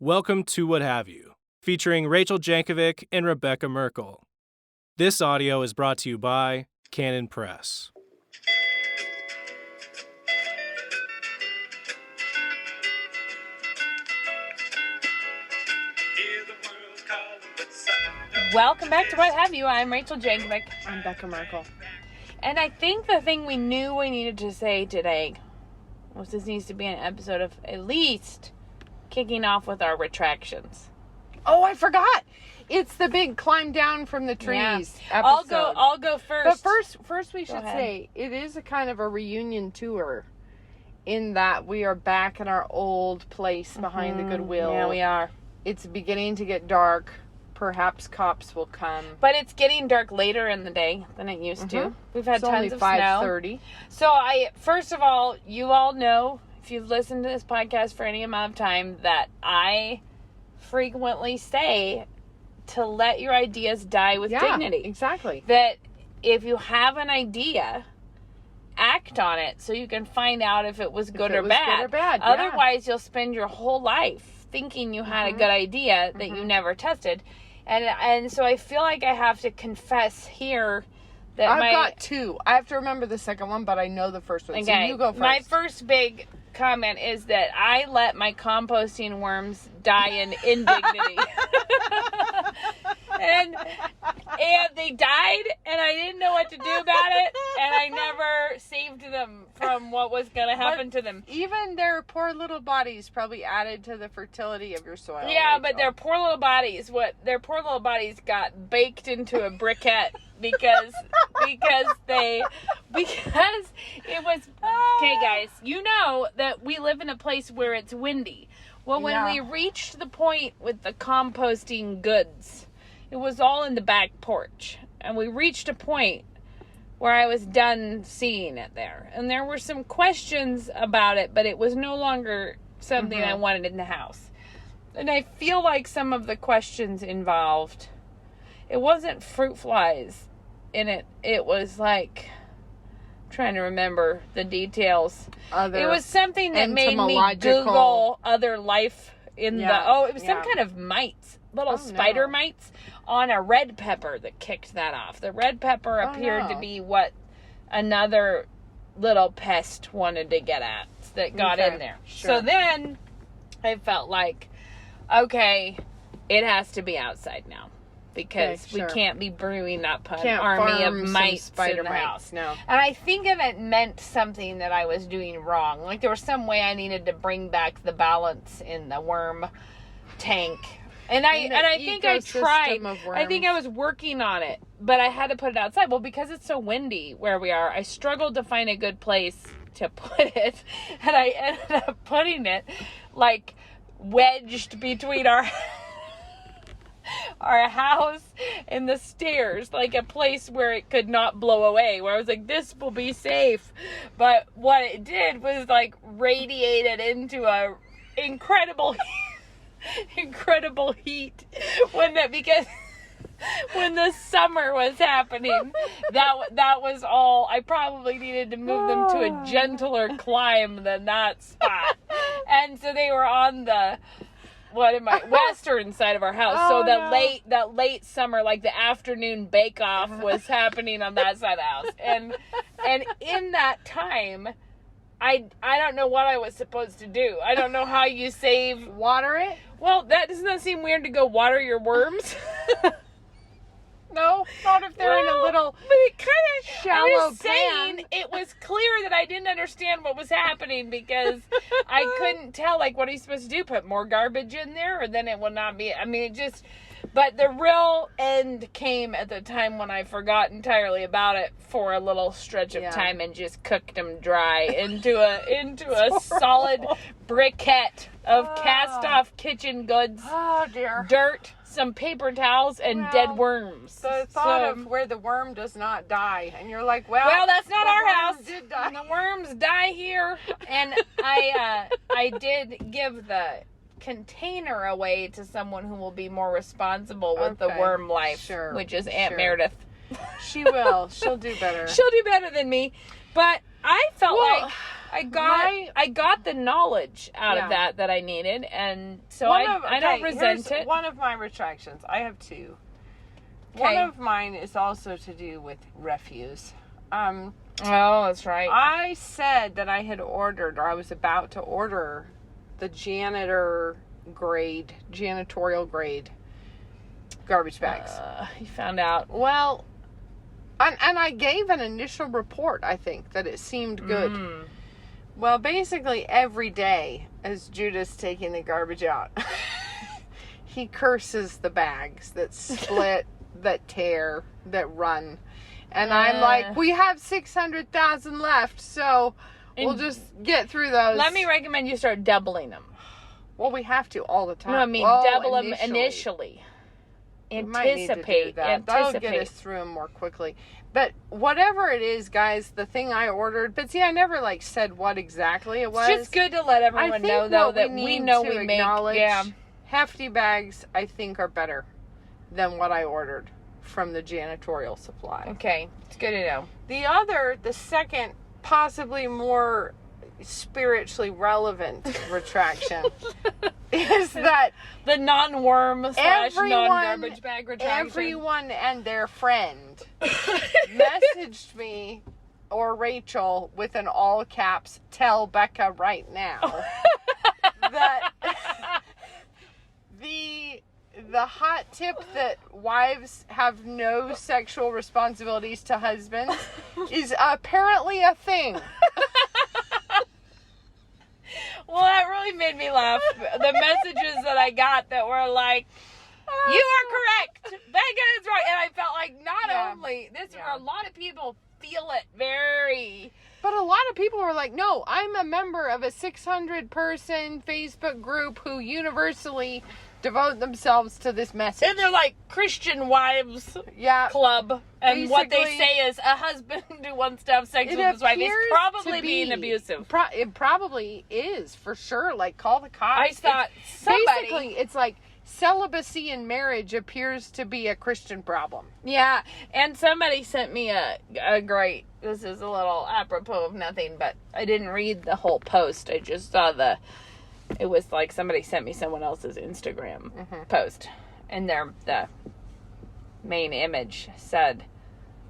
Welcome to What Have You, featuring Rachel Jankovic and Rebecca Merkel. This audio is brought to you by Canon Press. Welcome back to What Have You. I'm Rachel Jankovic. I'm Rebecca Merkel. And I think the thing we knew we needed to say today was this needs to be an episode of at least kicking off with our retractions. Oh, I forgot. It's the big climb down from the trees episode. I'll go first. But first we should say it is a kind of a reunion tour in that we are back in our old place behind the Goodwill. Yeah, we are. It's beginning to get dark. Perhaps cops will come. But it's getting dark later in the day than it used to. We've had tons of snow. It's only 5:30. So first of all, you all know, if you've listened to this podcast for any amount of time, that I frequently say to let your ideas die with dignity. Exactly. That if you have an idea, act on it so you can find out if it was good or bad. Otherwise, you'll spend your whole life thinking you had a good idea that you never tested. And so I feel like I have to confess here that I've got two. I have to remember the second one, but I know the first one. Okay. So you go first. My first big comment is that I let my composting worms die in indignity. and they died, and I didn't know what to do about it, and I never saved them from what was going to happen to them. Even their poor little bodies probably added to the fertility of your soil. Yeah, Rachel. But their poor little bodies got baked into a briquette because it was, okay guys, you know that we live in a place where it's windy. Well, when we reached the point with the composting goods, it was all in the back porch, and we reached a point where I was done seeing it there, and there were some questions about it, but it was no longer something I wanted in the house. And I feel like some of the questions involved, it wasn't fruit flies in it. It was like, I'm trying to remember the details. It was something that made me Google other life in it was some kind of mites, little spider mites on a red pepper that kicked that off. The red pepper appeared to be what another little pest wanted to get at that got in there. Sure. So then I felt like, okay, it has to be outside now. Because we can't be brewing up an army of mites in the house. No. And I think it meant something that I was doing wrong. Like there was some way I needed to bring back the balance in the worm tank. And I think I tried. I think I was working on it, but I had to put it outside. Well, because it's so windy where we are, I struggled to find a good place to put it. And I ended up putting it like wedged between our house and the stairs, like a place where it could not blow away, where I was like, this will be safe. But what it did was like radiated into a incredible heat because when the summer was happening, that was all. I probably needed to move them to a gentler climb than that spot. And so they were on the western side of our house. So that late summer, like the afternoon bake off was happening on that side of the house. And in that time, I don't know what I was supposed to do. I don't know how you save. Water it? Well, doesn't that seem weird to go water your worms? No, not if they're in a little but it kind of shallow pan. It was clear that I didn't understand what was happening because I couldn't tell, like, what are you supposed to do? Put more garbage in there, or then it will not be. I mean, it just. But the real end came at the time when I forgot entirely about it for a little stretch of time and just cooked them dry into a solid briquette of cast off kitchen goods. Oh dear. Dirt, some paper towels, and dead worms. The thought of where the worm does not die, and you're like, well, that's not our house. Did die. The worms die here, and I did give the container away to someone who will be more responsible with the worm life, which is Aunt Meredith. She will. She'll do better. She'll do better than me. But I felt like I got the knowledge out of that I needed, and so I don't resent it. One of my retractions. I have two. Okay. One of mine is also to do with refuse. Oh, that's right. I said that I had ordered, or I was about to order, the janitorial grade garbage bags. You found out. Well, and I gave an initial report, I think, that it seemed good. Well, basically every day, as Judah's taking the garbage out, he curses the bags that split, that tear, that run. And I'm like, we have 600,000 left, so we'll just get through those. Let me recommend you start doubling them. Well, we have to all the time. No, I mean, double them initially. Anticipate. That'll get us through them more quickly. But whatever it is, guys, the thing I ordered, but see, I never said what exactly it was. It's just good to let everyone know, though, that we know we make. Yeah. Hefty bags, I think, are better than what I ordered from the janitorial supply. Okay, it's good to know. The second, possibly more spiritually relevant retraction is that the non-worm / non-garbage bag retraction. Everyone and their friend messaged me or Rachel with an all caps, "Tell Becca right now," that the hot tip that wives have no sexual responsibilities to husbands is apparently a thing. Well, that really made me laugh. The messages that I got that were like, "You are correct. Becca is right." And I felt like a lot of people feel it very. But a lot of people were like, "No, I'm a member of a 600-person Facebook group who universally devote themselves to this message." And they're like Christian wives club. And basically, what they say is a husband who wants to have sex with his wife is probably being abusive. It probably is, for sure. Call the cops. I thought basically, it's like celibacy in marriage appears to be a Christian problem. Yeah, and somebody sent me a great, this is a little apropos of nothing, but I didn't read the whole post. I just saw it was like somebody sent me someone else's Instagram post, and the main image said,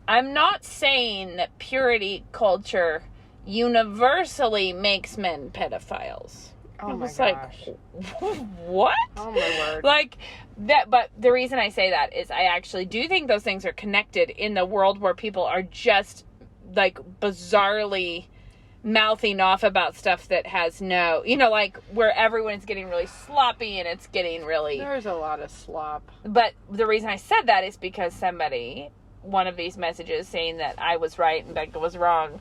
"I'm not saying that purity culture universally makes men pedophiles." Oh my gosh. Like, what? Oh my word. Like that, but the reason I say that is I actually do think those things are connected in the world where people are just bizarrely mouthing off about stuff that has no, where everyone's getting really sloppy and it's getting really... There's a lot of slop. But the reason I said that is because one of these messages saying that I was right and Becca was wrong.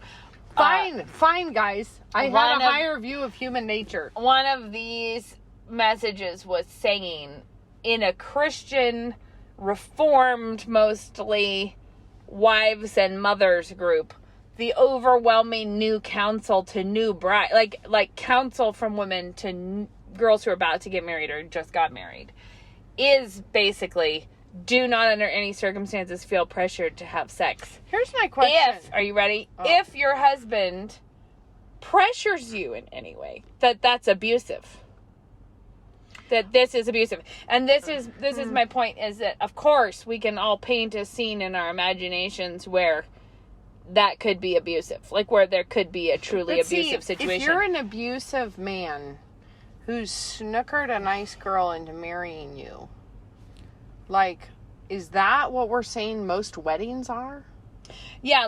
Fine, guys. I had a higher view of human nature. One of these messages was saying, in a Christian, reformed, mostly, wives and mothers group, the overwhelming new counsel to new bride, like counsel from women to girls who are about to get married or just got married, is basically, do not under any circumstances feel pressured to have sex. Here's my question. Are you ready? Oh. If your husband pressures you in any way, that's abusive. That this is abusive. And this is my point, is that of course we can all paint a scene in our imaginations where that could be abusive. Like where there could be a truly abusive situation. If you're an abusive man who's snookered a nice girl into marrying you, is that what we're saying most weddings are? Yeah,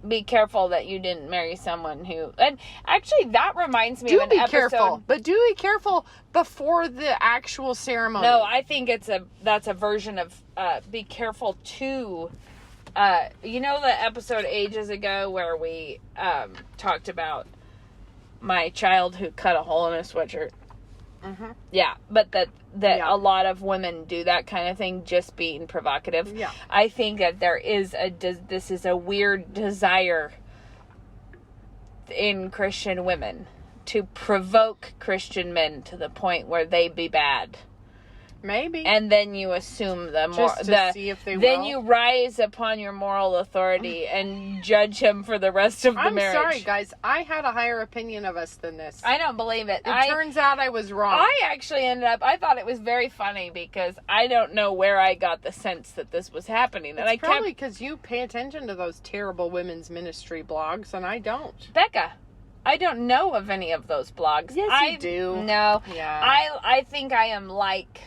be careful that you didn't marry someone who... And actually, that reminds me of an episode... Careful, but do be careful before the actual ceremony. No, I think that's a version of be careful too. The episode ages ago where we talked about my child who cut a hole in a sweatshirt? Mm-hmm. Yeah, but that a lot of women do that kind of thing, just being provocative. Yeah. I think that there is this is a weird desire in Christian women to provoke Christian men to the point where they be bad. Maybe. And then you assume Just to see if they then will. you rise upon your moral authority and judge him for the rest of the I'm marriage. sorry, guys. I had a higher opinion of us than this. I don't believe it. It turns out I was wrong. I actually I thought it was very funny because I don't know where I got the sense that this was happening. And It's probably because you pay attention to those terrible women's ministry blogs, and I don't. Becca, I don't know of any of those blogs. Yes, you do. No. Yeah. I think I am like...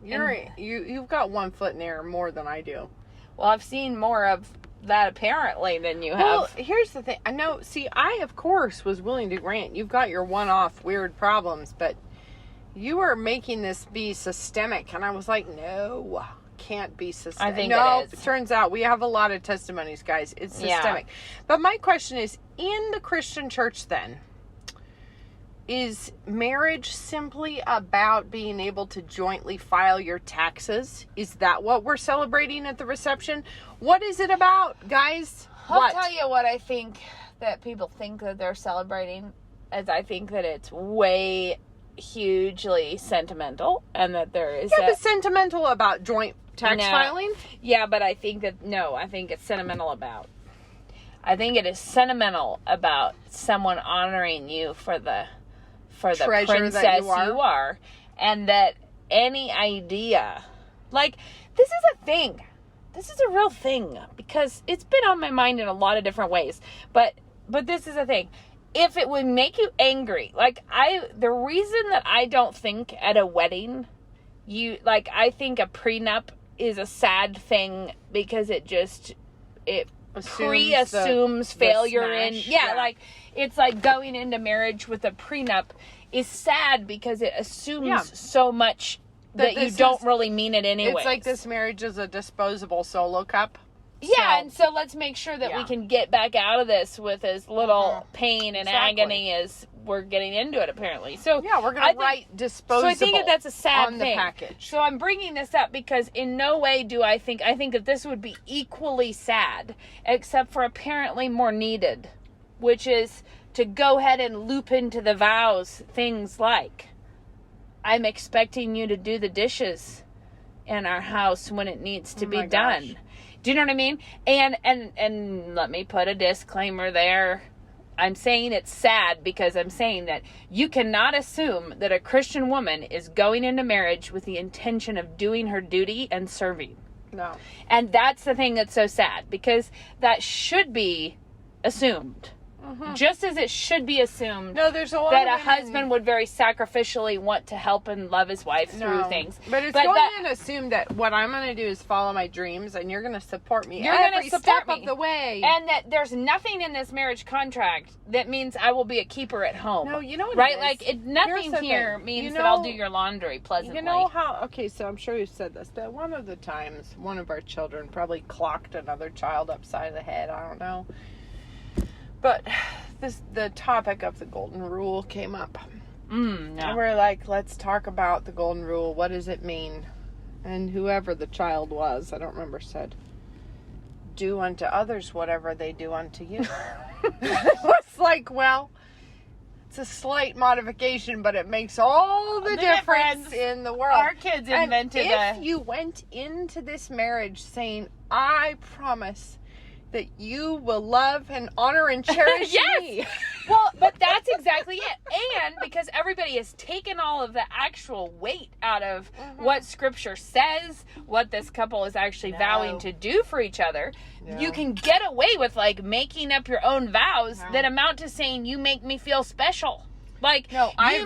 You've got 1 foot in the air more than I do. Well, I've seen more of that apparently than you have. Well, here's the thing. I know, see, I, of course, was willing to grant you've got your one-off weird problems, but you were making this be systemic, and I was like, no, can't be systemic. I think it is. Turns out we have a lot of testimonies, guys. It's systemic. Yeah. But my question is, in the Christian church then, is marriage simply about being able to jointly file your taxes? Is that what we're celebrating at the reception? What is it about, guys? I'll tell you what I think that people think that they're celebrating, as I think that it's way hugely sentimental, and that there is but sentimental about joint tax filing? Yeah, but I think that, no, I think it's sentimental about. I think it is sentimental about someone honoring you for the treasure princess that you are. and that any idea, like, this is a thing. This is a real thing, because it's been on my mind in a lot of different ways, but this is a thing. If it would make you angry, the reason that I don't think at a wedding, I think a prenup is a sad thing, because it pre-assumes failure in, it's like going into marriage with a prenup is sad because it assumes so much that you don't really mean it anyway. It's like this marriage is a disposable Solo cup. Yeah, and so let's make sure that we can get back out of this with as little pain and agony as we're getting into it, apparently. So yeah, we're going to write disposable. So I think that that's a sad on thing. The package. So I'm bringing this up because in no way do I think that this would be equally sad, except for apparently more needed, which is to go ahead and loop into the vows things like, I'm expecting you to do the dishes in our house when it needs to be done. Do you know what I mean? And let me put a disclaimer there. I'm saying it's sad because I'm saying that you cannot assume that a Christian woman is going into marriage with the intention of doing her duty and serving. No. And that's the thing that's so sad, because that should be assumed. Mm-hmm. Just as it should be assumed there's a lot that of a husband would very sacrificially want to help and love his wife through things. But it's going to assume that what I'm going to do is follow my dreams, and you're going to support me every step of the way. And that there's nothing in this marriage contract that means I will be a keeper at home. No, you know what right? it is? Nothing here means that I'll do your laundry pleasantly. You know how, okay, so I'm sure you said this, but one of the times, one of our children probably clocked another child upside the head. I don't know. But the topic of the golden rule came up. And we're like, let's talk about the golden rule. What does it mean? And whoever the child was, I don't remember, said, do unto others whatever they do unto you. It was like, well, it's a slight modification, but it makes all the difference in the world. Our kids invented if you went into this marriage saying, I promise that you will love and honor and cherish me. Well, but that's exactly it. And because everybody has taken all of the actual weight out of what Scripture says, what this couple is actually vowing to do for each other, you can get away with making up your own vows that amount to saying, you make me feel special. I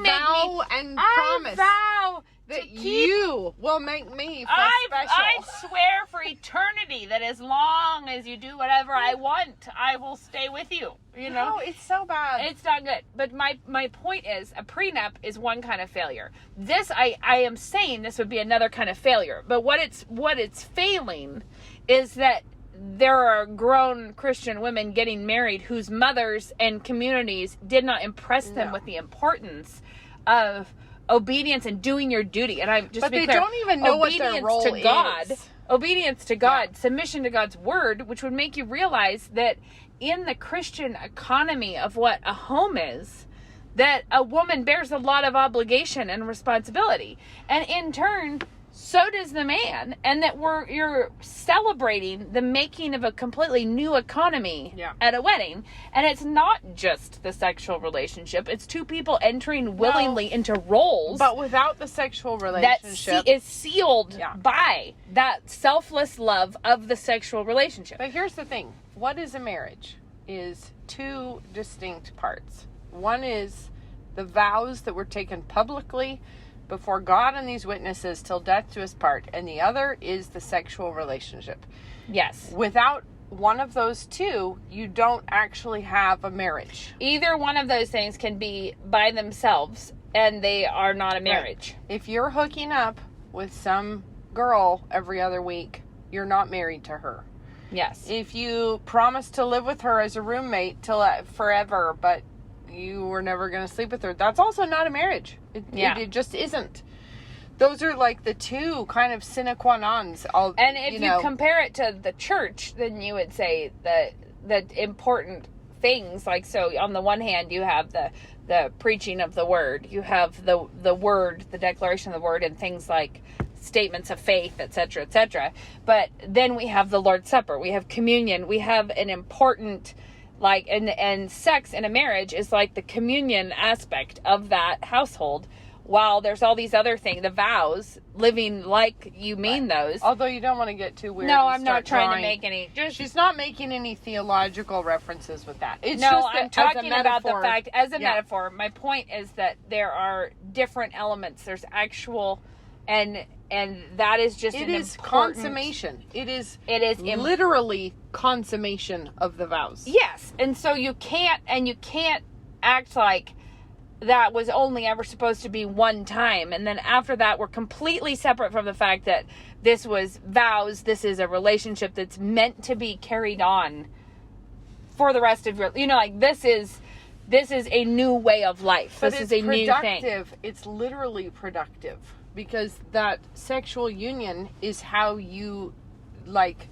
vow and promise. I vow that you will make me feel special. I swear for eternity that as long as you do whatever I want, I will stay with you. You know? No, it's so bad. It's not good. But my point is, a prenup is one kind of failure. This, I am saying this would be another kind of failure. But what it's failing is that there are grown Christian women getting married whose mothers and communities did not impress them with the importance of obedience and doing your duty. And I'm just but to be they clear, don't even know what their role to God, is. Obedience to God, submission to God's word, which would make you realize that in the Christian economy of what a home is, that a woman bears a lot of obligation and responsibility. And in turn, so does the man, and that you're celebrating the making of a completely new economy at a wedding. And it's not just the sexual relationship, it's two people entering willingly into roles, but without the sexual relationship that is sealed by that selfless love of the sexual relationship. But here's the thing, what is a marriage is two distinct parts. One is the vows that were taken publicly before God and these witnesses till death do us part, and the other is the sexual relationship. Yes. Without one of those two, you don't actually have a marriage. Either one of those things can be by themselves, and they are not a marriage. Right. If you're hooking up with some girl every other week, you're not married to her. Yes. If you promise to live with her as a roommate till forever, but you were never going to sleep with her, that's also not a marriage. It just isn't. Those are like the two kind of sine qua nons. And if you compare it to the church, then you would say that important things, like, so on the one hand you have the preaching of the word, you have the word, the declaration of the word, and things like statements of faith, etc., etc. But then we have the Lord's Supper, we have communion, we have an important, like, and sex in a marriage is like the communion aspect of that household, while there's all these other things, the vows, living like you mean those. Although you don't want to get too weird. No, I'm not trying to make any. She's not making any theological references with that. It's no, just I'm talking about the fact, as a metaphor. My point is that there are different elements. There's actual, and that is just it is consummation. It is literally consummation of the vows. Yes, and so you can't act like that was only ever supposed to be one time, and then after that we're completely separate from the fact that this was vows. This is a relationship that's meant to be carried on for the rest of your, like, this is a new way of life. But this is a new thing. It's literally productive, because that sexual union is how you, like,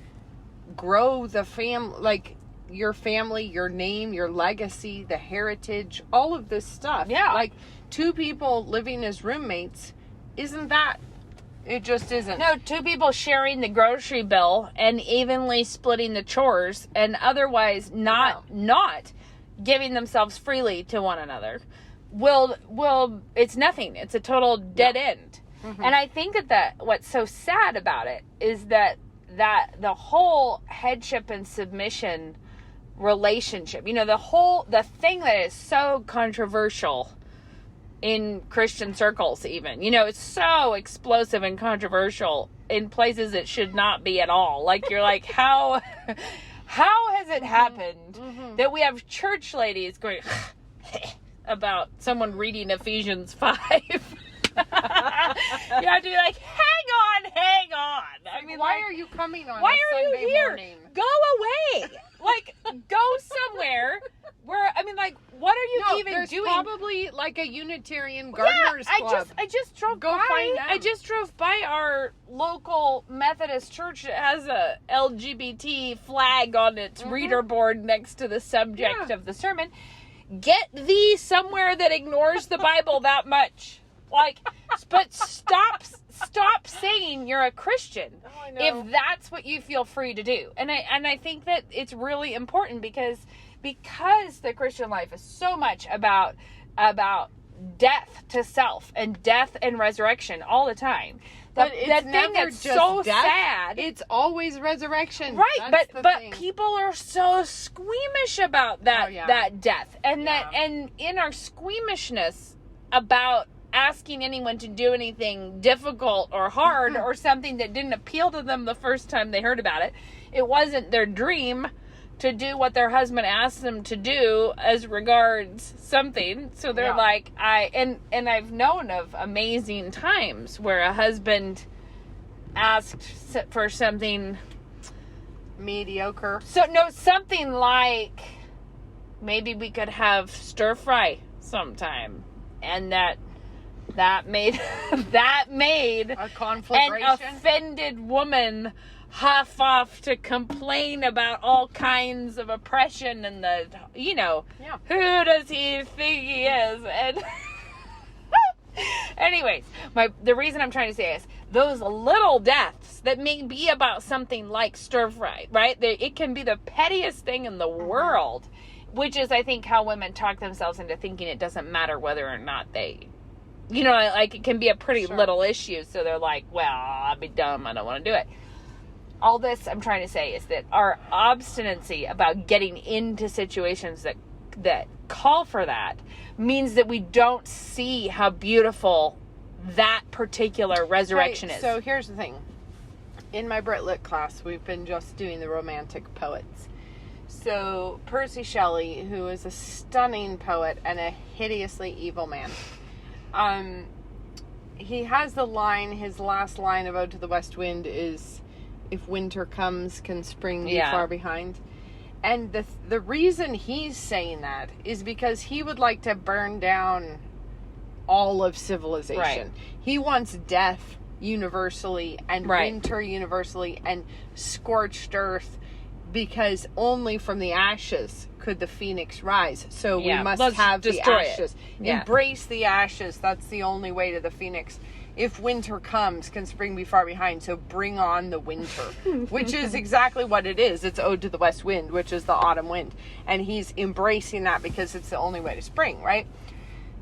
grow the family, like, your family, your name, your legacy, the heritage, all of this stuff. Yeah. Like, two people living as roommates, isn't that? It just isn't. No, two people sharing the grocery bill and evenly splitting the chores, and otherwise not giving themselves freely to one another. Will it's nothing. It's a total dead end. Mm-hmm. And I think that what's so sad about it is that the whole headship and submission relationship, the thing that is so controversial in Christian circles, even, it's so explosive and controversial in places it should not be at all. Like, you're like, how has it happened that we have church ladies going about someone reading Ephesians 5? You have to be like, hang on. I mean, why are you coming on? Why are you here? Morning? Go away. Like, go somewhere where, I mean, like, what are you even there's doing? Probably like a Unitarian Gardeners Club. I just drove Go by. find out. I just drove by our local Methodist church that has a LGBT flag on its reader board next to the subject of the sermon. Get thee somewhere that ignores the Bible that much. Like, but stop saying you're a Christian if that's what you feel free to do. And I think that it's really important because the Christian life is so much about death to self and death and resurrection all the time. But it's that never thing that's just so death. sad. It's always resurrection. Right, That's but thing. people are so squeamish about that that death. And and in our squeamishness about asking anyone to do anything difficult or hard or something that didn't appeal to them the first time they heard about it, it wasn't their dream to do what their husband asked them to do as regards something. So they're like, and I've known of amazing times where a husband asked for something mediocre. Something like, maybe we could have stir fry sometime, and that made a conflagration. An offended woman huff off to complain about all kinds of oppression and who does he think he is? And anyways, the reason I'm trying to say is those little deaths that may be about something like stir fry, right? It can be the pettiest thing in the world, which is, I think, how women talk themselves into thinking it doesn't matter whether or not they, like, it can be a pretty little issue. So they're like, well, I'll be dumb. I don't want to do it. All this I'm trying to say is that our obstinacy about getting into situations that call for that means that we don't see how beautiful that particular resurrection is. So here's the thing. In my Brit Lit class, we've been just doing the romantic poets. So Percy Shelley, who is a stunning poet and a hideously evil man, he has the line, his last line of Ode to the West Wind is, if winter comes, can spring be far behind? And the reason he's saying that is because he would like to burn down all of civilization. Right. He wants death universally and winter universally and scorched earth, because only from the ashes could the phoenix rise. So we must have the ashes. Embrace the ashes. That's the only way to the phoenix. If winter comes, can spring be far behind? So bring on the winter, which is exactly what it is. It's Ode to the West Wind, which is the autumn wind. And he's embracing that because it's the only way to spring, right?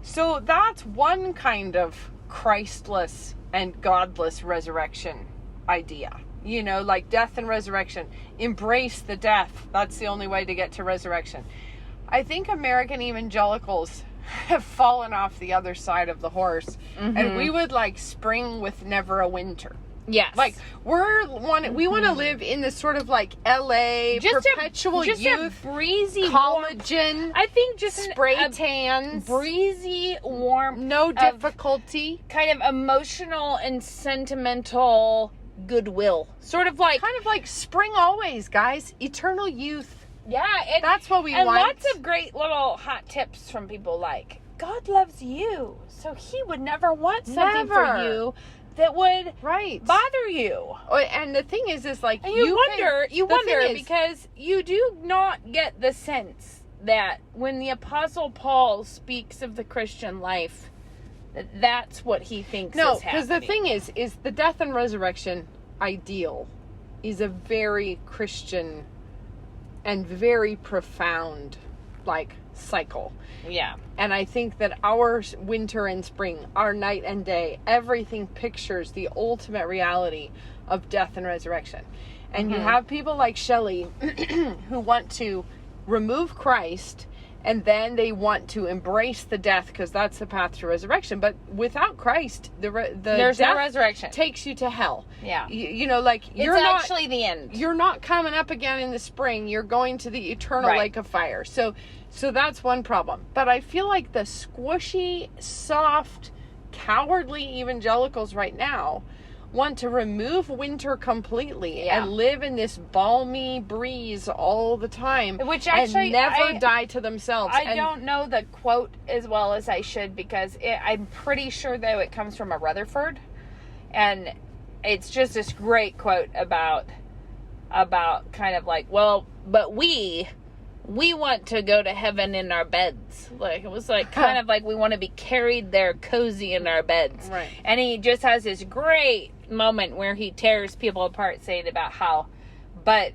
So that's one kind of Christless and godless resurrection idea. Like death and resurrection. Embrace the death. That's the only way to get to resurrection. I think American evangelicals have fallen off the other side of the horse, and we would like spring with never a winter. Yes, like we want to live in this sort of like LA perpetual youth, a breezy collagen. Warm, I think just spray tans, breezy warm, no difficulty, kind of emotional and sentimental goodwill, kind of like spring always, guys. Eternal youth. Yeah, that's what we want. And lots of great little hot tips from people like, God loves you, so he would never want something for you that would bother you. And the thing is like, and you wonder because you do not get the sense that when the Apostle Paul speaks of the Christian life, that's what he thinks is happening. No, because the thing is the death and resurrection ideal is a very Christian and very profound, like, cycle. Yeah. And I think that our winter and spring, our night and day, everything pictures the ultimate reality of death and resurrection. And you have people like Shelley who want to remove Christ, and then they want to embrace the death because that's the path to resurrection. But without Christ, there's no resurrection. Takes you to hell. Yeah. You're not actually the end. You're not coming up again in the spring. You're going to the eternal lake of fire. So that's one problem. But I feel like the squishy, soft, cowardly evangelicals right now want to remove winter completely and live in this balmy breeze all the time, which actually and never die to themselves. I don't know the quote as well as I should, because I'm pretty sure though it comes from a Rutherford, and it's just this great quote about kind of like, well, but we want to go to heaven in our beds. Like, it was like kind of like we want to be carried there cozy in our beds. Right. And he just has this great moment where he tears people apart, saying about how, but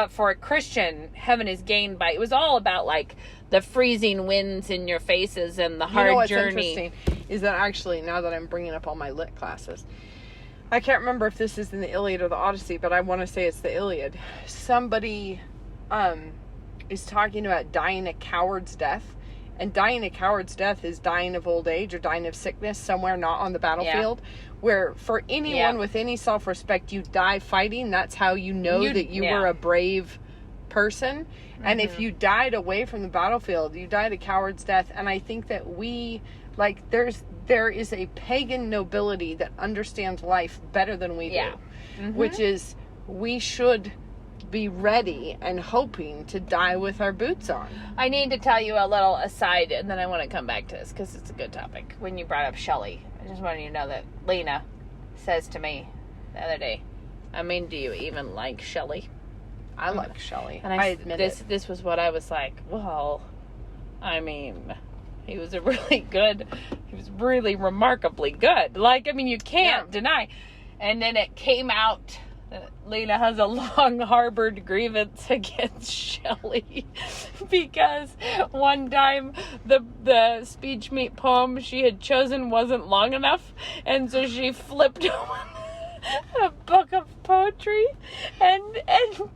for a Christian, heaven is gained by, it was all about like the freezing winds in your faces and the hard journey. Interesting is that actually, now that I'm bringing up all my lit classes, I can't remember if this is in the Iliad or the Odyssey, but I want to say it's the Iliad. Somebody is talking about dying a coward's death, and dying a coward's death is dying of old age or dying of sickness somewhere not on the battlefield, where for anyone with any self-respect, you die fighting. That's how you know that you were a brave person. And if you died away from the battlefield, you died a coward's death. And I think that we, like, there is a pagan nobility that understands life better than we do, which is we should be ready and hoping to die with our boots on. I need to tell you a little aside, and then I want to come back to this because it's a good topic. When you brought up Shelley, I just wanted you to know that Lena says to me the other day, I mean, do you even like Shelley? I like Shelley. And I admit this was what I was like, well, I mean, he was really remarkably good. Like, I mean, you can't deny. And then it came out that Lena has a long harbored grievance against Shelley because one time the speech meet poem she had chosen wasn't long enough, and so she flipped open a book of poetry and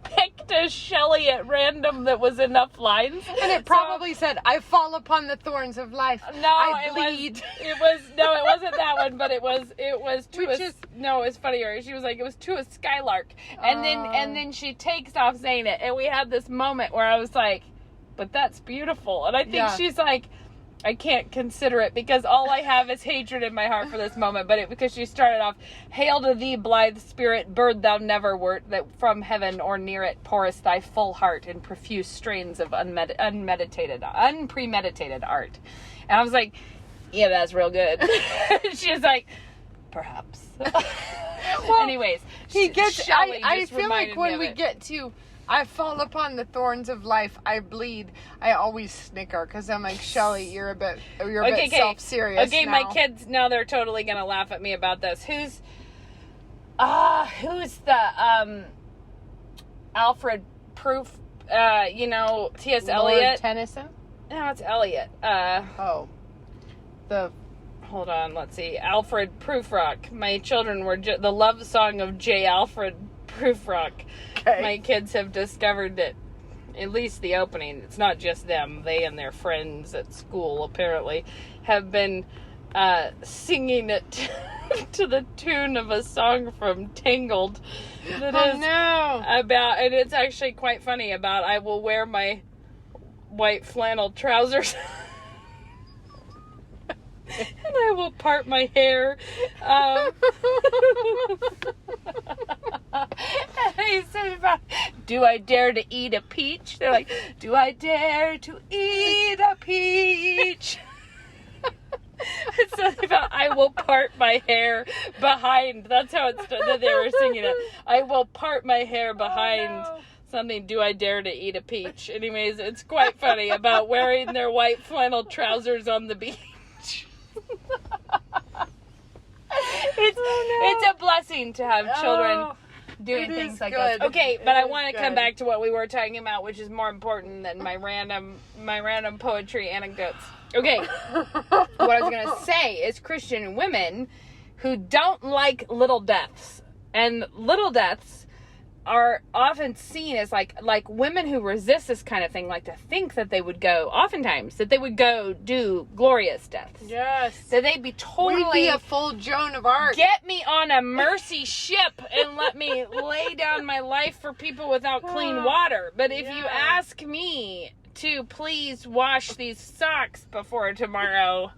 picked a Shelley at random that was enough lines. And it probably said, I fall upon the thorns of life. No, I bleed. It wasn't that one, but it was no, it's funnier. She was like, it was to a skylark. And then she takes off saying it, and we had this moment where I was like, but that's beautiful. And I think she's like, I can't consider it because all I have is hatred in my heart for this moment. But because she started off, hail to thee, blithe spirit, bird thou never wert, that from heaven or near it pourest thy full heart in profuse strains of unpremeditated art. And I was like, yeah, that's real good. She's like, perhaps. Well, anyways, I feel like when we get to I fall upon the thorns of life, I bleed, I always snicker because I'm like, Shelley, you're a bit self-serious. Okay, now. my kids now they're totally gonna laugh at me about this. Who's the Alfred Proof? T.S. Eliot. Tennyson? No, it's Eliot. Hold on, let's see. Alfred Prufrock. My children were the love song of J. Alfred Prufrock. Okay. My kids have discovered that, at least the opening, it's not just them. They and their friends at school, apparently, have been singing it to the tune of a song from Tangled. And it's actually quite funny about, I will wear my white flannel trousers and I will part my hair. And he said about, do I dare to eat a peach? They're like, do I dare to eat a peach? It's something about, I will part my hair behind. That's how it's that they were singing it. I will part my hair behind something. Do I dare to eat a peach? Anyways, it's quite funny about wearing their white flannel trousers on the beach. It's a blessing to have children doing things like this. Okay, but I want to come back to what we were talking about, which is more important than my random poetry anecdotes. Okay, what I was gonna say is Christian women who don't like little deaths, and little deaths are often seen as like women who resist this kind of thing like to think that they would go do glorious deaths. Yes. That they'd be totally... We'd be a full Joan of Arc. Get me on a mercy ship and let me lay down my life for people without clean water. But if you ask me to please wash these socks before tomorrow...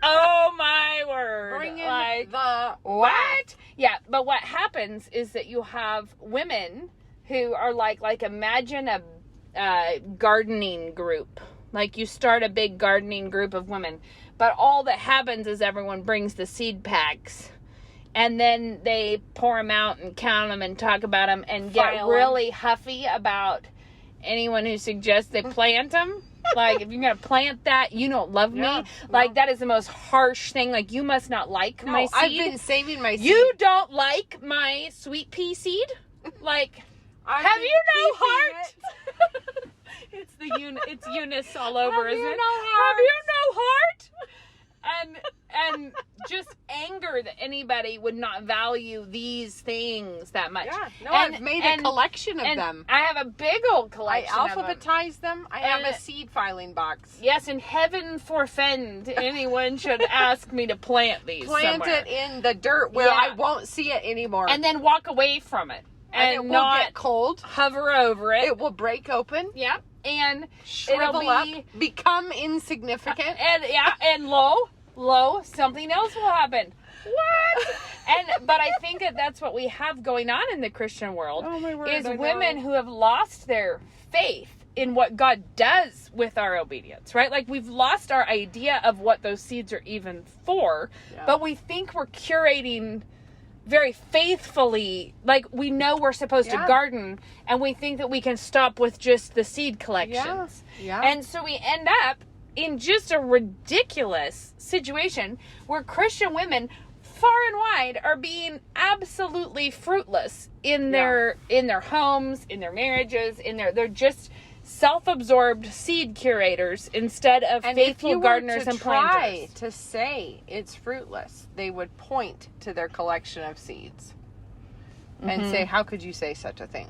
Oh my word. Bring in the what? Yeah, but what happens is that you have women who are like imagine a gardening group. Like you start a big gardening group of women, but all that happens is everyone brings the seed packs and then they pour them out and count them and talk about them and get really huffy about anyone who suggests they plant them. Like, if you're going to plant that, you don't love me. Like, that is the most harsh thing. Like, you must not like my seed. I've been saving my seed. You don't like my sweet pea seed? Like, have you no heart? It's Eunice all over, isn't it? Have you no heart? And just anger that anybody would not value these things that much. Yeah, no, I've made a collection of them. I have a big old collection I alphabetize them. I have a seed filing box. Yes, and heaven forfend anyone should ask me to plant these Plant somewhere. it in the dirt where I won't see it anymore. And then walk away from it. And it will get cold. Hover over it. It will break open. Yeah. And shrivel up. Become insignificant. And lo, something else will happen. What? But I think that's what we have going on in the Christian world. Oh my word, is women who have lost their faith in what God does with our obedience, right? Like we've lost our idea of what those seeds are even for, but we think we're curating very faithfully, like we know we're supposed to garden, and we think that we can stop with just the seed collections. And so we end up in just a ridiculous situation where Christian women far and wide are being absolutely fruitless in their homes, in their marriages, they're just self-absorbed seed curators instead of faithful gardeners and planters. To say it's fruitless, they would point to their collection of seeds and say, how could you say such a thing?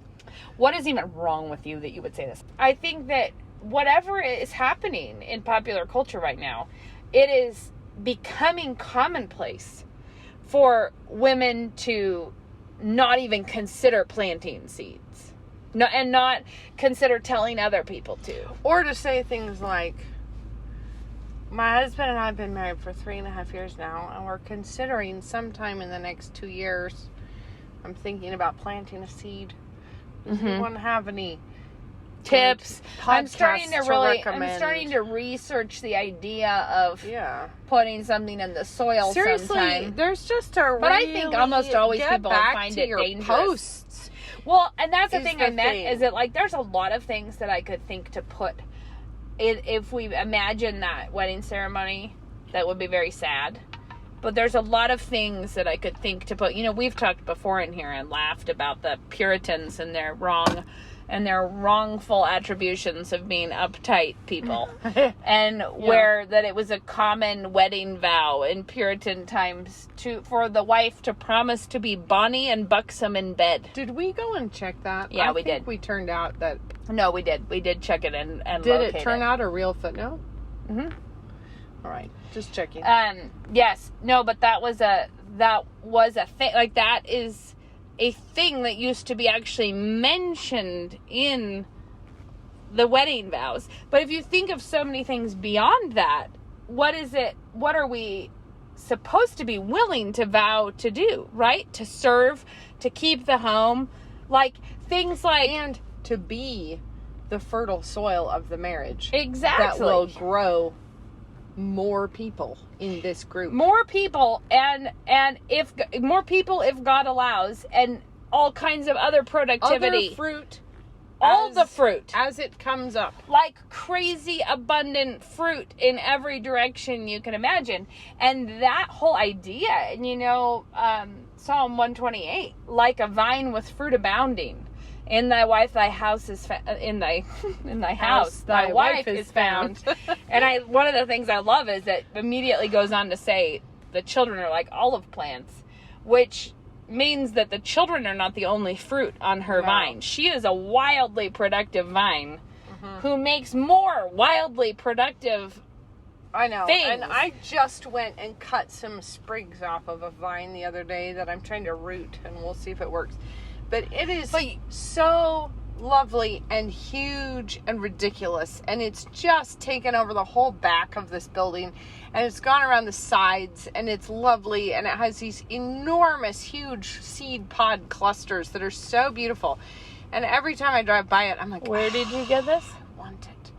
What is even wrong with you that you would say this? I think that whatever is happening in popular culture right now, it is becoming commonplace for women to not even consider planting seeds. No, and not consider telling other people to. Or to say things like, my husband and I have been married for 3.5 years now, and we're considering sometime in the next 2 years, I'm thinking about planting a seed. Does anyone have any tips? I'm starting recommend? I'm starting to research the idea of putting something in the soil. Seriously, sometime. There's just a but I think almost always people find it dangerous. Posts. Well, and that's the thing I meant is that, like, there's a lot of things that I could think to put. If we imagine that wedding ceremony, that would be very sad. But there's a lot of things that I could think to put. You know, we've talked before in here and laughed about the Puritans and their wrongful attributions of being uptight people. And where that it was a common wedding vow in Puritan times for the wife to promise to be bonny and buxom in bed. Did we go and check that? Yeah, we did. We turned out that... No, we did. We did check it and did it turn out a real footnote? Mm-hmm. All right, just checking. Yes, no, but that was a thing. Like, that is a thing that used to be actually mentioned in the wedding vows. But if you think of so many things beyond that, what are we supposed to be willing to vow to do, right? To serve, to keep the home, like things like... And to be the fertile soil of the marriage. Exactly. That will grow more people in this group. More people, and if more people, if God allows, and all kinds of other productivity. Other fruit. All the fruit. As it comes up. Like crazy abundant fruit in every direction you can imagine. And that whole idea, and Psalm 128, like a vine with fruit abounding. In thy wife, thy house is in thy house, thy wife is found. And one of the things I love is that immediately goes on to say the children are like olive plants, which means that the children are not the only fruit on her vine. She is a wildly productive vine who makes more wildly productive things. And I just went and cut some sprigs off of a vine the other day that I'm trying to root, and we'll see if it works. But it is so lovely and huge and ridiculous. And it's just taken over the whole back of this building. And it's gone around the sides. And it's lovely. And it has these enormous, huge seed pod clusters that are so beautiful. And every time I drive by it, I'm like, where did you get this? I want it.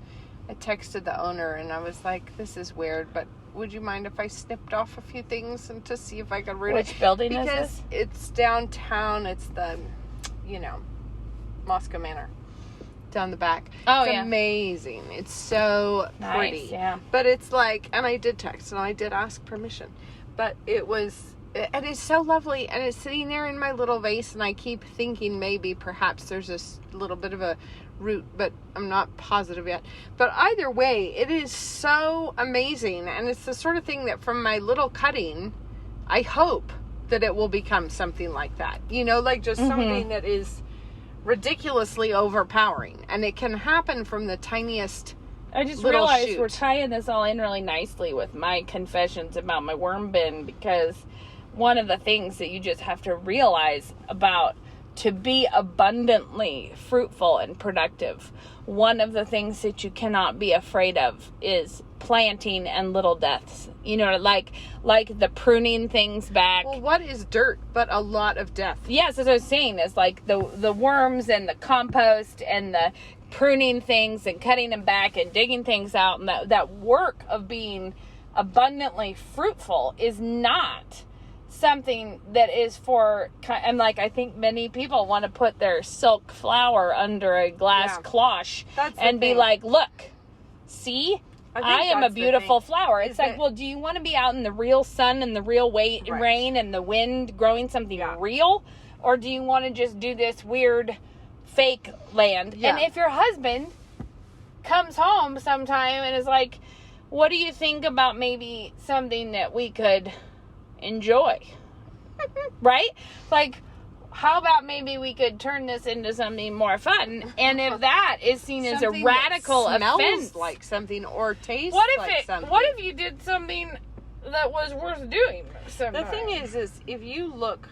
I texted the owner and I was like, this is weird, but would you mind if I snipped off a few things and to see if I could root it? Which building is this? Because it's downtown. It's the... Moscow Manor down the back. Oh, it's yeah. amazing. It's so pretty. Yeah. But it's like, and I did text and I did ask permission, but it is so lovely, and it's sitting there in my little vase, and I keep thinking maybe perhaps there's a little bit of a root, but I'm not positive yet. But either way, it is so amazing, and it's the sort of thing that from my little cutting, I hope that it will become something like that. Like just something that is ridiculously overpowering. And it can happen from the tiniest I just little realized shoot. We're tying this all in really nicely with my confessions about my worm bin, because one of the things that you just have to realize about to be abundantly fruitful and productive, one of the things that you cannot be afraid of is planting and little deaths. Like the pruning things back. Well, what is dirt but a lot of death? Yes, as I was saying, is like the worms and the compost and the pruning things and cutting them back and digging things out, and that work of being abundantly fruitful is not something that is for, and like I think many people want to put their silk flower under a glass cloche and be like, look, see, I am a that's the beautiful thing, flower. It's is like, that- well, do you want to be out in the real sun and the real Right. rain and the wind growing something Yeah. real? Or do you want to just do this weird fake land? Yeah. And if your husband comes home sometime and is like, what do you think about maybe something that we could enjoy? Right? Like, how about maybe we could turn this into something more fun? And if that is seen as a Something radical that smells offense, like something or tastes what if like something. What if you did something that was worth doing? The thing is if you look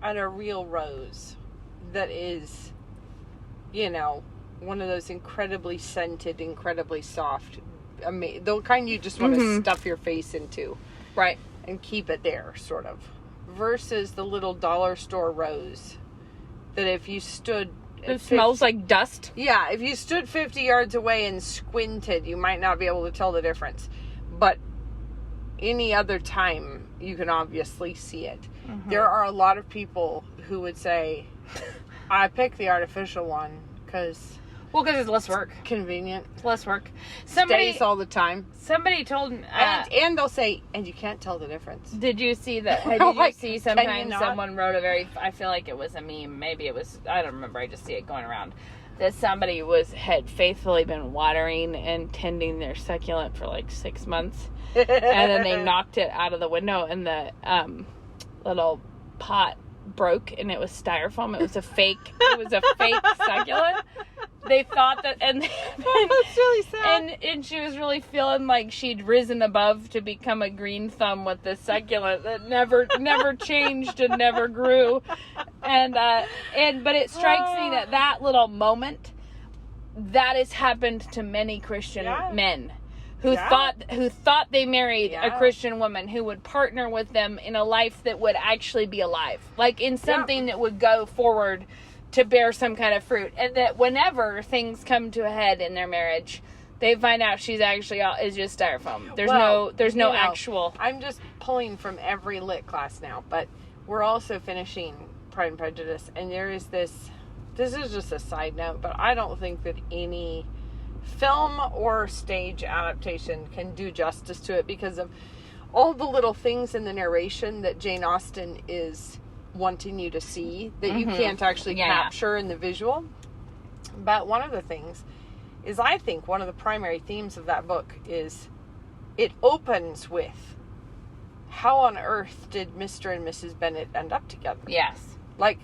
at a real rose that is, one of those incredibly scented, incredibly soft, the kind you just want to stuff your face into, right? and keep it there, sort of, versus the little dollar store rose that if you stood It smells like dust. Yeah, if you stood 50 yards away and squinted, you might not be able to tell the difference. But any other time, you can obviously see it. Mm-hmm. There are a lot of people who would say, I picked the artificial one because Well, because it's less work. convenient. It's less work. Stays all the time. Somebody told me. And they'll say, and you can't tell the difference. Did you see that? We're Did you like, see "Can you sometimes not?" someone wrote a very, I feel like it was a meme, maybe it was, I don't remember, I just see it going around, that somebody had faithfully been watering and tending their succulent for like 6 months, and then they knocked it out of the window and the little pot broke and it was styrofoam. It was a fake succulent. They thought that, and That's really sad. and she was really feeling like she'd risen above to become a green thumb with this succulent that never changed and never grew, but it strikes me that little moment, that has happened to many Christian men who thought they married a Christian woman who would partner with them in a life that would actually be alive, like in something that would go forward to bear some kind of fruit, and that whenever things come to a head in their marriage, they find out she's actually is just styrofoam. There's no actual. I'm just pulling from every lit class now, but we're also finishing Pride and Prejudice, and there is this is just a side note, but I don't think that any film or stage adaptation can do justice to it because of all the little things in the narration that Jane Austen is wanting you to see that you can't actually capture in the visual. But one of the things is, I think one of the primary themes of that book is it opens with, how on earth did Mr. and Mrs. Bennet end up together? Yes. Like,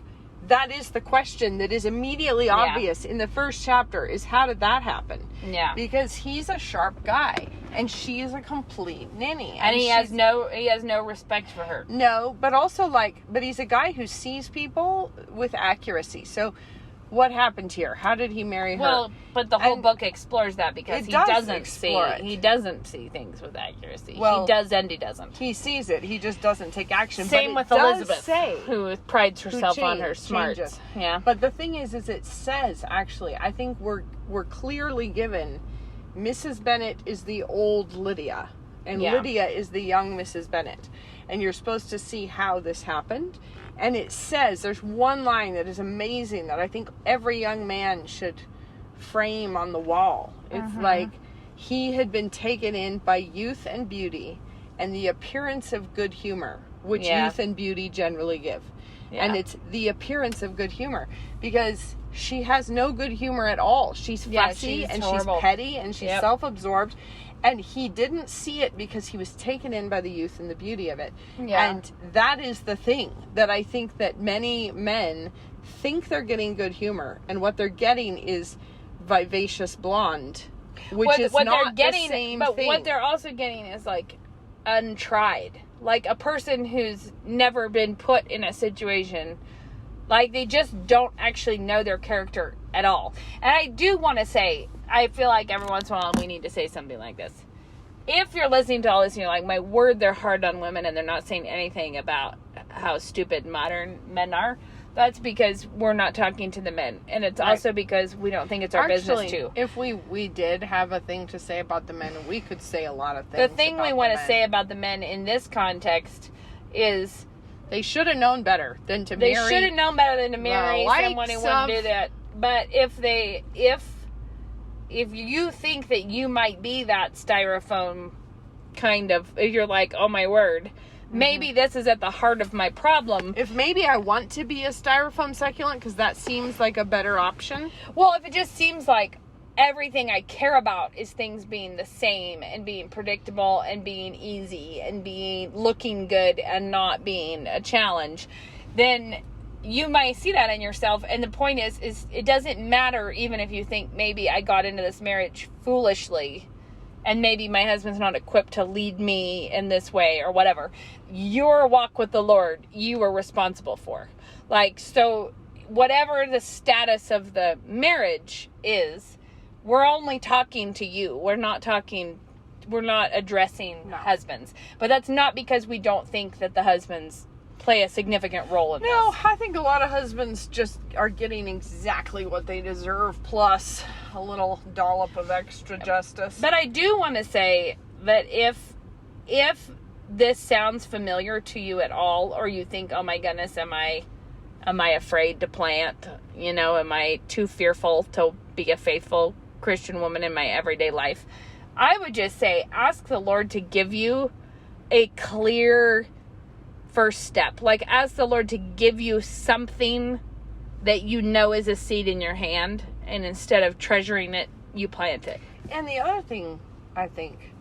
that is the question that is immediately obvious in the first chapter, is how did that happen? Yeah. Because he's a sharp guy and she is a complete ninny. And he has no respect for her. No, but also but he's a guy who sees people with accuracy. So what happened here? How did he marry her? Well, but the whole book explores that because he doesn't see things with accuracy. Well, he does and he doesn't. He sees it. He just doesn't take action. Same but with Elizabeth, who prides herself on her changes. smarts. Yeah. But the thing is it says, actually, I think we're clearly given Mrs. Bennet is the old Lydia, and Lydia is the young Mrs. Bennet. And you're supposed to see how this happened. And it says, there's one line that is amazing that I think every young man should frame on the wall. It's like, he had been taken in by youth and beauty and the appearance of good humor, which youth and beauty generally give. Yeah. And it's the appearance of good humor, because she has no good humor at all. She's fussy and horrible. She's petty and she's self-absorbed. And he didn't see it because he was taken in by the youth and the beauty of it. Yeah. And that is the thing that I think that many men think they're getting good humor. And what they're getting is vivacious blonde, which is not the same thing. But what they're also getting is like untried. Like a person who's never been put in a situation. Like they just don't actually know their character at all. And I do want to say, I feel like every once in a while we need to say something like this. If you're listening to all this and you're like, my word, they're hard on women and they're not saying anything about how stupid modern men are, that's because we're not talking to the men. And it's also because we don't think it's our business to. If we did have a thing to say about the men, we could say a lot of things. The thing we want to say about the men in this context is, they should have known better than to marry. They should have known better than to marry someone who wouldn't do that. But if if you think that you might be that styrofoam kind of, if you're like, oh my word, maybe this is at the heart of my problem. If maybe I want to be a styrofoam succulent because that seems like a better option. Well, if it just seems like everything I care about is things being the same and being predictable and being easy and being looking good and not being a challenge, then you might see that in yourself. And the point is it doesn't matter even if you think maybe I got into this marriage foolishly and maybe my husband's not equipped to lead me in this way or whatever. Your walk with the Lord, you are responsible for. Like, so whatever the status of the marriage is, we're only talking to you. We're not addressing husbands. But that's not because we don't think that the husbands play a significant role in this. No, I think a lot of husbands just are getting exactly what they deserve, plus a little dollop of extra justice. But I do want to say that if this sounds familiar to you at all, or you think, oh my goodness, am I afraid to plant? You know, am I too fearful to be a faithful Christian woman in my everyday life? I would just say, ask the Lord to give you a clear first step. Like, ask the Lord to give you something that you know is a seed in your hand, and instead of treasuring it, you plant it. And the other thing, I think,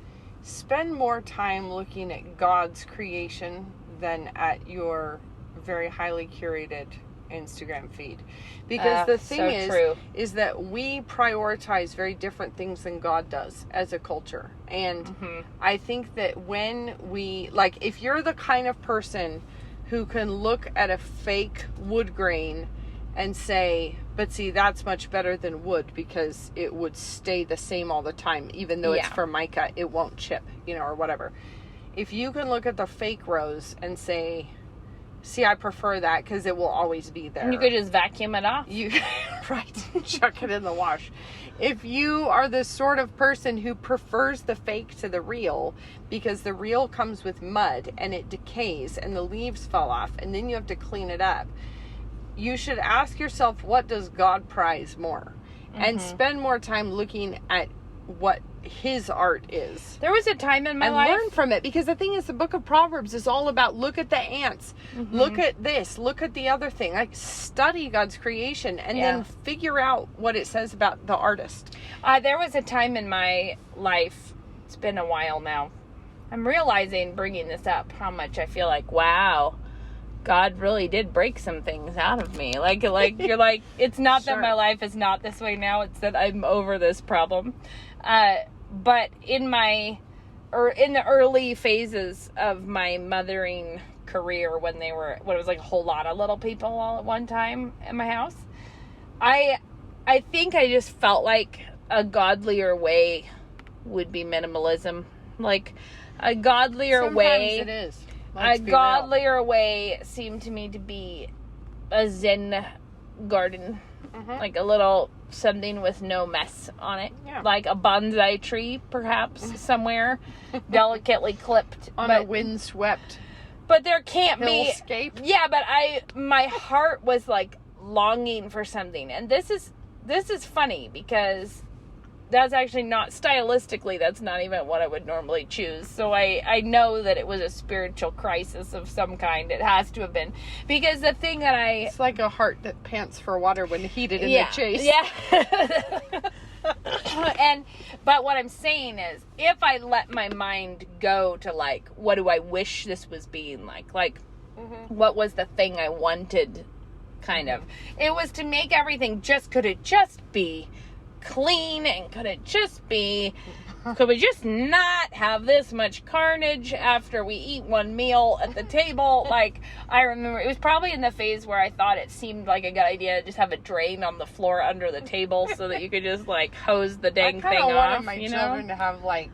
spend more time looking at God's creation than at your very highly curated Instagram feed. Because the thing is that we prioritize very different things than God does as a culture. And I think that when we, like, if you're the kind of person who can look at a fake wood grain and say, but see, that's much better than wood because it would stay the same all the time, even though it's Formica, it won't chip, you know, or whatever. If you can look at the fake rose and say, see, I prefer that because it will always be there. And you could just vacuum it off. Right, chuck it in the wash. If you are the sort of person who prefers the fake to the real because the real comes with mud and it decays and the leaves fall off and then you have to clean it up, you should ask yourself, what does God prize more? And spend more time looking at what his art is. There was a time in my life, and learn from it, because the thing is, the book of Proverbs is all about, look at the ants, look at this, look at the other thing, like study God's creation and then figure out what it says about the artist. There was a time in my life, it's been a while now, I'm realizing, bringing this up, how much I feel like, wow, God really did break some things out of me. Like you're like, it's not that my life is not this way now, it's that I'm over this problem. But in the early phases of my mothering career, when it was like a whole lot of little people all at one time in my house, I think I just felt like a godlier way would be minimalism. Like a godlier way. Sometimes it is. A godlier way seemed to me to be a Zen garden. Like a little something with no mess on it. Yeah. Like a bonsai tree, perhaps, somewhere. Delicately clipped. On a windswept But there can't hillscape. be... Yeah, but my heart was like longing for something. And this is funny because that's actually not, stylistically, that's not even what I would normally choose. So I know that it was a spiritual crisis of some kind. It has to have been. Because the thing that It's like a heart that pants for water when heated in the chase. Yeah. But what I'm saying is, if I let my mind go to, like, what do I wish this was being like? Like, what was the thing I wanted, kind of. It was to make everything could it just be clean, and could we just not have this much carnage after we eat one meal at the table? Like, I remember it was probably in the phase where I thought it seemed like a good idea to just have a drain on the floor under the table so that you could just like hose the dang thing off. I wanted my children to have like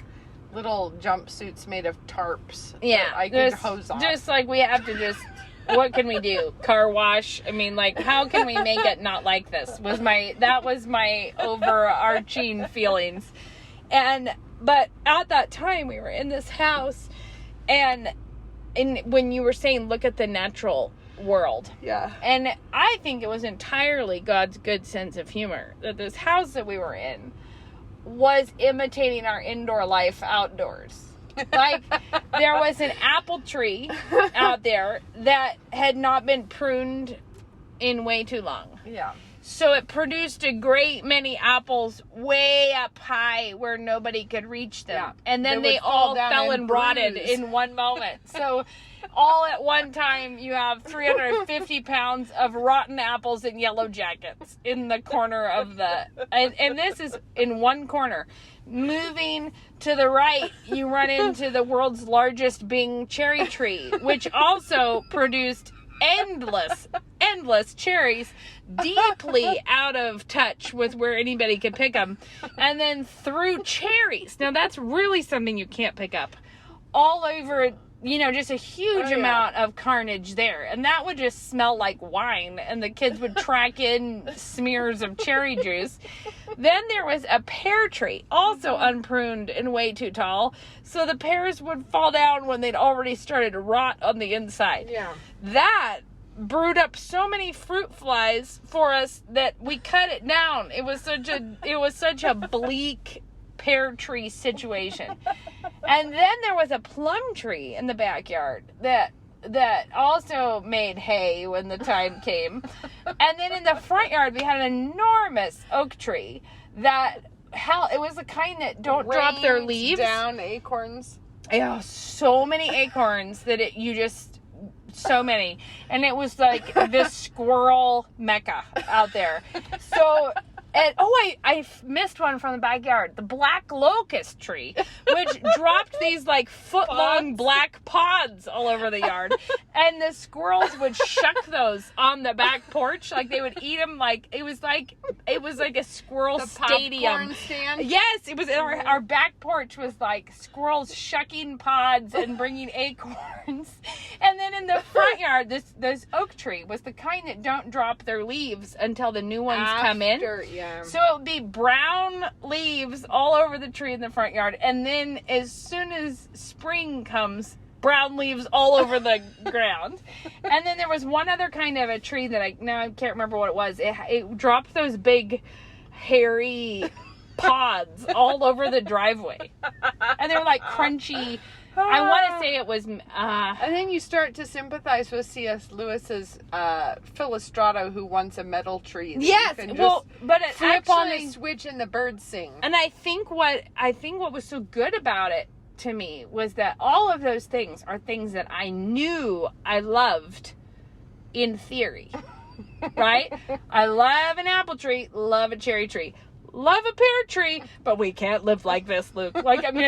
little jumpsuits made of tarps. Yeah, that I could hose off. Just like we have to just. What can we do? Car wash? I mean, like, how can we make it not like this? That was my overarching feelings. But at that time, we were in this house, and when you were saying, look at the natural world. Yeah. And I think it was entirely God's good sense of humor that this house that we were in was imitating our indoor life outdoors. Like, there was an apple tree out there that had not been pruned in way too long. Yeah. So it produced a great many apples way up high where nobody could reach them. Yeah. And then They they would fall all down fell and and rotted bruise. in one moment. So all at one time you have 350 pounds of rotten apples and yellow jackets in the corner of the... And this is in one corner. Moving to the right, you run into the world's largest Bing cherry tree, which also produced endless cherries, deeply out of touch with where anybody could pick them, and then threw cherries. Now that's really something you can't pick up. All over, just a huge amount of carnage there, and that would just smell like wine, and the kids would track in smears of cherry juice. Then there was a pear tree, also unpruned and way too tall, so the pears would fall down when they'd already started to rot on the inside. Yeah. That brewed up so many fruit flies for us that we cut it down. It was such a bleak pear tree situation. And then there was a plum tree in the backyard that also made hay when the time came. And then in the front yard we had an enormous oak tree that it was the kind that don't drop their Rained leaves. down acorns. Yeah, so many acorns that so many. And it was like this squirrel mecca out there. So, I missed one from the backyard. The black locust tree, which dropped these like foot-long black pods all over the yard. And the squirrels would shuck those on the back porch. Like they would eat them like, it was like a squirrel stadium. Popcorn stand. Yes, it was our back porch was like squirrels shucking pods and bringing acorns. And then in the front yard, this oak tree was the kind that don't drop their leaves until the new ones come in. Yeah. So it would be brown leaves all over the tree in the front yard, and then as soon as spring comes, brown leaves all over the ground. And then there was one other kind of a tree that I can't remember what it was. It dropped those big hairy pods all over the driveway, and they were like crunchy. I want to say it was And then you start to sympathize with C.S. Lewis's Philostrato, who wants a metal tree. Yes, but it flip on actually, the switch and the birds sing. and I think what was so good about it to me was that all of those things are things that I knew I loved in theory. Right? I love an apple tree, love a cherry tree. Love a pear tree, but we can't live like this, Luke. Like, I mean,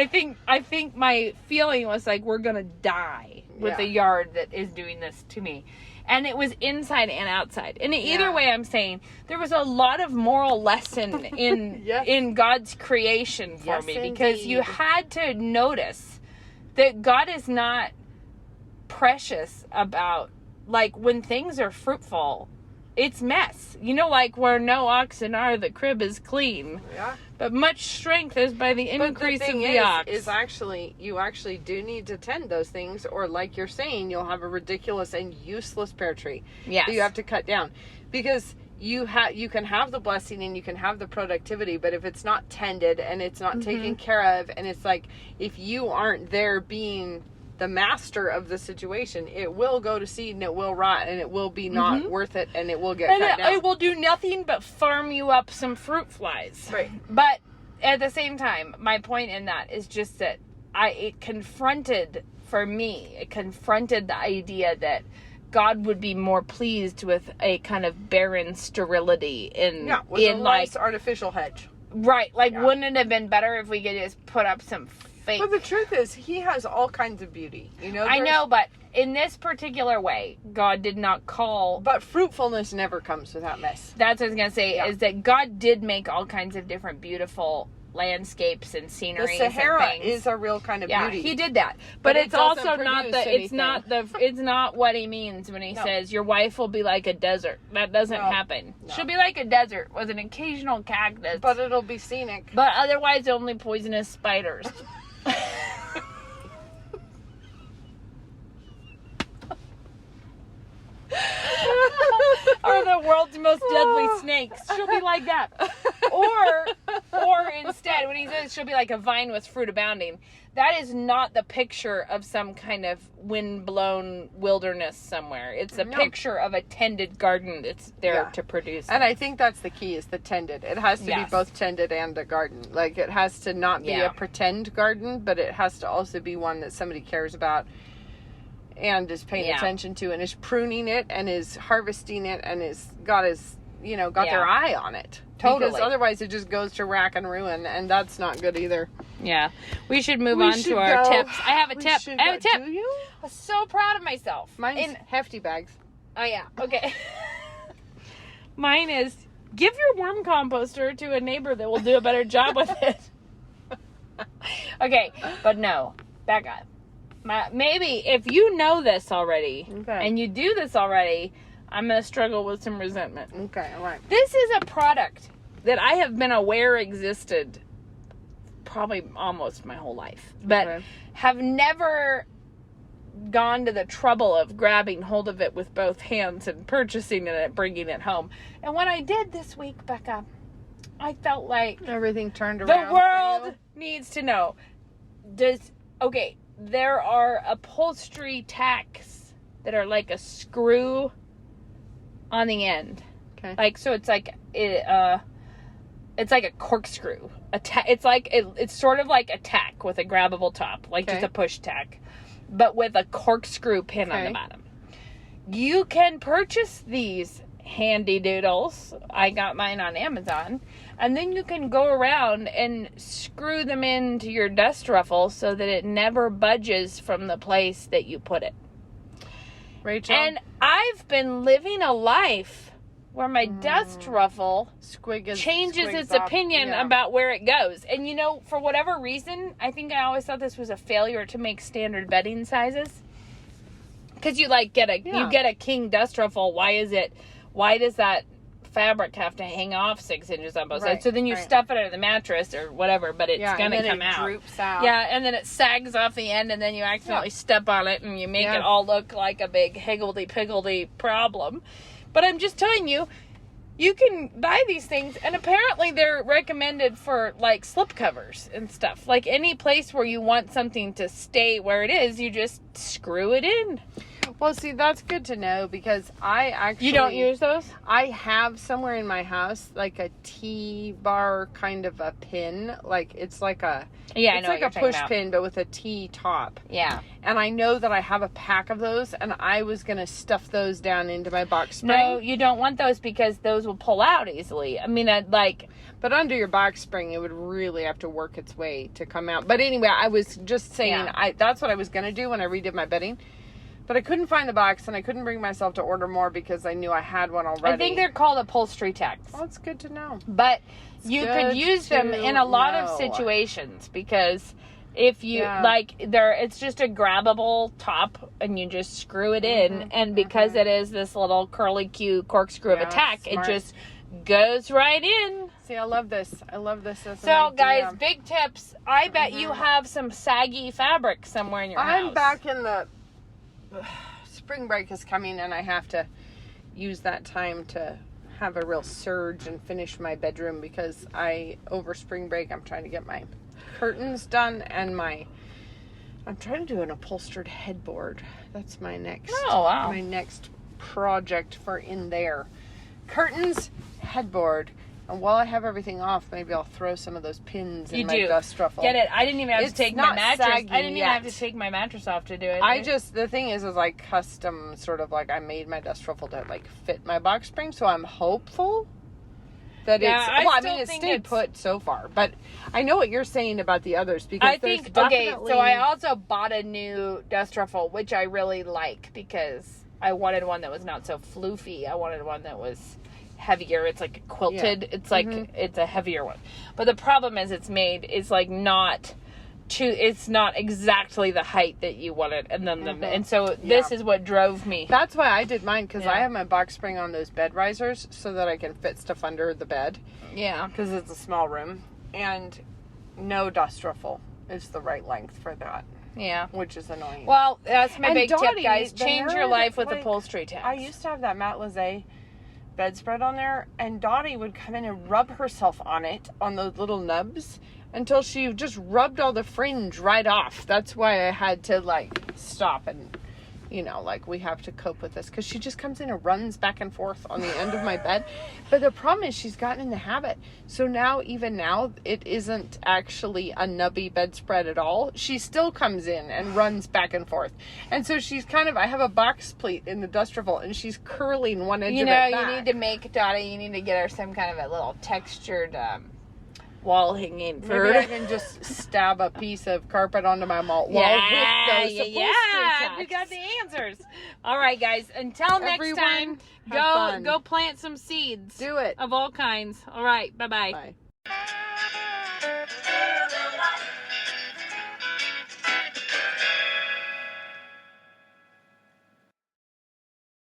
I think my feeling was like, we're gonna die with a yard that is doing this to me. And it was inside and outside. And either way, I'm saying there was a lot of moral lesson in in God's creation for me, because you had to notice that God is not precious about, like, when things are fruitful, it's mess. Like where no oxen are, the crib is clean. Yeah. But much strength is by the increase of the ox. Is actually, you actually do need to tend those things, or like you're saying, you'll have a ridiculous and useless pear tree that you have to cut down. Because you can have the blessing and you can have the productivity, but if it's not tended and it's not taken care of, and it's like, if you aren't there being the master of the situation, it will go to seed and it will rot and it will be not worth it, and it will get cut down. It will do nothing but farm you up some fruit flies. Right. But at the same time, my point in that is just that it confronted the idea that God would be more pleased with a kind of barren sterility in a nice artificial hedge. Right. Like, wouldn't it have been better if we could just put up some fake? But the truth is, he has all kinds of beauty. I know, but in this particular way, God did not call. But fruitfulness never comes without mess. That's what I was going to say, is that God did make all kinds of different beautiful landscapes and scenery. The Sahara and things. is a real kind of beauty. He did that. But it it's also doesn't not produce it's not what he means when he says your wife will be like a desert. That doesn't happen. No. She'll be like a desert with an occasional cactus. But it'll be scenic. But otherwise only poisonous spiders. Are the world's most deadly snakes. She'll be like that. Or instead, when he says she'll be like a vine with fruit abounding, that is not the picture of some kind of wind-blown wilderness somewhere. It's a picture of a tended garden that's there to produce. And I think that's the key, is the tended. It has to be both tended and a garden. Like, it has to not be a pretend garden, but it has to also be one that somebody cares about and is paying attention to and is pruning it and is harvesting it and is got their eye on it. Totally. Because otherwise it just goes to rack and ruin, and that's not good either. Yeah. We should move on to our tips. I have a tip. Do you? I'm so proud of myself. Mine's hefty bags. Oh, yeah. Okay. Mine is, give your worm composter to a neighbor that will do a better job with it. Okay. But no. Back up. Maybe if you know this already and you do this already, I'm going to struggle with some resentment. Okay, all right. This is a product that I have been aware existed probably almost my whole life, but have never gone to the trouble of grabbing hold of it with both hands and purchasing it and bringing it home. And when I did this week, Becca, I felt like everything turned around. The world needs to know. There are upholstery tacks that are like a screw on the end. Okay. Like, so it's like it's like a corkscrew. It's sort of like a tack with a grabbable top, like just a push tack, but with a corkscrew pin on the bottom. You can purchase these handy doodles. I got mine on Amazon. And then you can go around and screw them into your dust ruffle so that it never budges from the place that you put it. Rachel? And I've been living a life where my dust ruffle changes its opinion about where it goes. And for whatever reason, I think I always thought this was a failure to make standard bedding sizes. Because you get a king dust ruffle. Why does that fabric have to hang off 6 inches on both sides? So then you stuff it under the mattress or whatever, but it's going to come out. Droops out. Yeah, and then it sags off the end, and then you accidentally step on it, and you make it all look like a big higgledy-piggledy problem. But I'm just telling you, you can buy these things, and apparently they're recommended for, slip covers and stuff. Like, any place where you want something to stay where it is, you just screw it in. Well, see, that's good to know, because I actually... You don't use those? I have somewhere in my house, like a T-bar kind of a pin. It's like a... Yeah, I know what you're talking about. It's like a push pin, but with a T top. Yeah. And I know that I have a pack of those, and I was going to stuff those down into my box spring. No, you don't want those, because those will pull out easily. I mean, But under your box spring, it would really have to work its way to come out. But anyway, I was just saying, that's what I was going to do when I redid my bedding. But I couldn't find the box, and I couldn't bring myself to order more because I knew I had one already. I think they're called upholstery tacks. Well, it's good to know. But you could use them in a lot of situations, because if you, it's just a grabbable top, and you just screw it in, and because it is this little curly-Q corkscrew of a tack, it just goes right in. See, I love this. I love this as So, guys, big tips. I bet you have some saggy fabric somewhere in your house. I'm back in the... Spring break is coming, and I have to use that time to have a real surge and finish my bedroom, because over spring break, I'm trying to get my curtains done, and I'm trying to do an upholstered headboard. That's my next my next project for in there. Curtains, headboard. And while I have everything off, maybe I'll throw some of those pins in my dust ruffle. Get it? I didn't even have to take my mattress. I didn't even have to take my mattress off to do it. The thing is custom, sort of I made my dust ruffle to fit my box spring. So I'm hopeful that it's stayed put so far. But I know what you're saying about the others, because so I also bought a new dust ruffle, which I really like, because I wanted one that was not so floofy. I wanted one that was heavier. It's like quilted. Yeah. It's it's a heavier one. But the problem is it's not exactly the height that you want it, and then and so this is what drove me. That's why I did mine, because I have my box spring on those bed risers so that I can fit stuff under the bed. Yeah. Because it's a small room, and no dust ruffle is the right length for that. Yeah. Which is annoying. Well, that's my big tip, guys. Change your life with upholstery tags. I used to have that Matt Lizzie bedspread on there, and Dottie would come in and rub herself on it, on those little nubs, until she just rubbed all the fringe right off. That's why I had to, like, stop and, you know, like, we have to cope with this. Because she just comes in and runs back and forth on the end of my bed. But the problem is she's gotten in the habit. So now, even now, it isn't actually a nubby bedspread at all. She still comes in and runs back and forth. And so she's kind of, I have a box pleat in the duster vault, and she's curling one edge of it back. You need to make, Dottie, you need to get her some kind of a little textured wall hanging for Maybe I can just stab a piece of carpet onto my wall with those upholstery tacks. We got the answers. All right, guys. Until next time, have fun. go plant some seeds. Do it. Of all kinds. All right. Bye-bye. Bye.